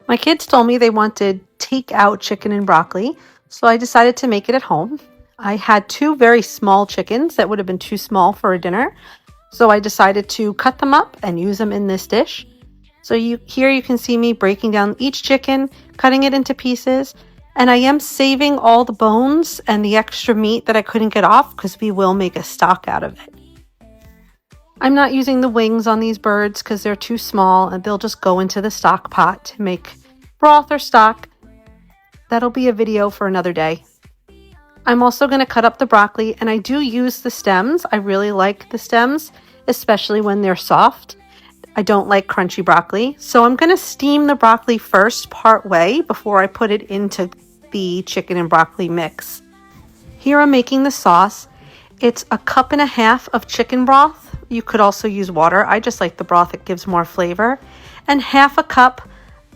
My kids told me they wanted takeout chicken and broccoli, so I decided to make it at home. I had two very small chickens that would have been too small for a dinner, so I decided to cut them up and use them in this dish. So here you can see me breaking down each chicken, cutting it into pieces, and I am saving all the bones and the extra meat that I couldn't get off because we will make a stock out of it. I'm not using the wings on these birds because they're too small and they'll just go into the stock pot to make broth or stock. That'll be a video for another day. I'm also going to cut up the broccoli, and I do use the stems. I really like the stems, especially when they're soft. I don't like crunchy broccoli, so I'm going to steam the broccoli first part way before I put it into the chicken and broccoli mix. Here I'm making the sauce. It's 1.5 cups of chicken broth. You could also use water. I just like the broth, it gives more flavor. And 1/2 cup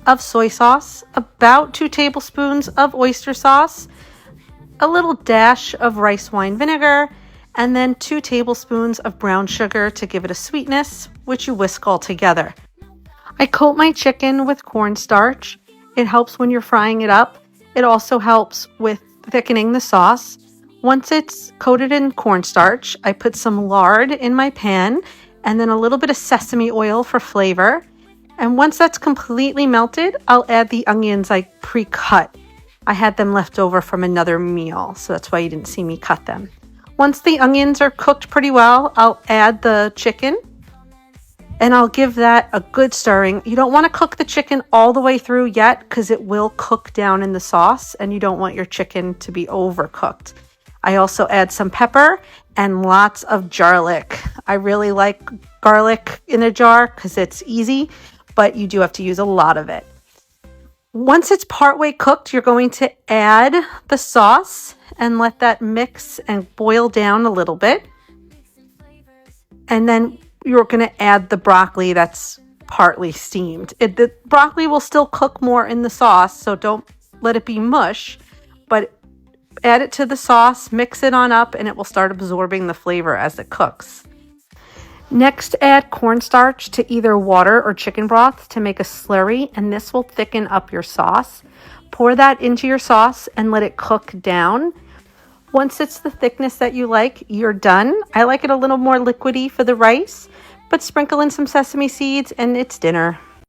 of soy sauce, about 2 tablespoons of oyster sauce, a little dash of rice wine vinegar, and then 2 tablespoons of brown sugar to give it a sweetness, which you whisk all together. I coat my chicken with cornstarch. It helps when you're frying it up. It also helps with thickening the sauce. Once it's coated in cornstarch, I put some lard in my pan and then a little bit of sesame oil for flavor. And once that's completely melted, I'll add the onions I pre-cut. I had them left over from another meal, so that's why you didn't see me cut them. Once the onions are cooked pretty well, I'll add the chicken and I'll give that a good stirring. You don't want to cook the chicken all the way through yet because it will cook down in the sauce and you don't want your chicken to be overcooked. I also add some pepper and lots of garlic. I really like garlic in a jar because it's easy, but you do have to use a lot of it. Once it's partway cooked, you're going to add the sauce and let that mix and boil down a little bit. And then you're going to add the broccoli that's partly steamed. The broccoli will still cook more in the sauce, so don't let it be mush, but add it to the sauce, mix it on up, and it will start absorbing the flavor as it cooks. Next, add cornstarch to either water or chicken broth to make a slurry, and this will thicken up your sauce. Pour that into your sauce and let it cook down. Once it's the thickness that you like, you're done. I like it a little more liquidy for the rice, but sprinkle in some sesame seeds and it's dinner.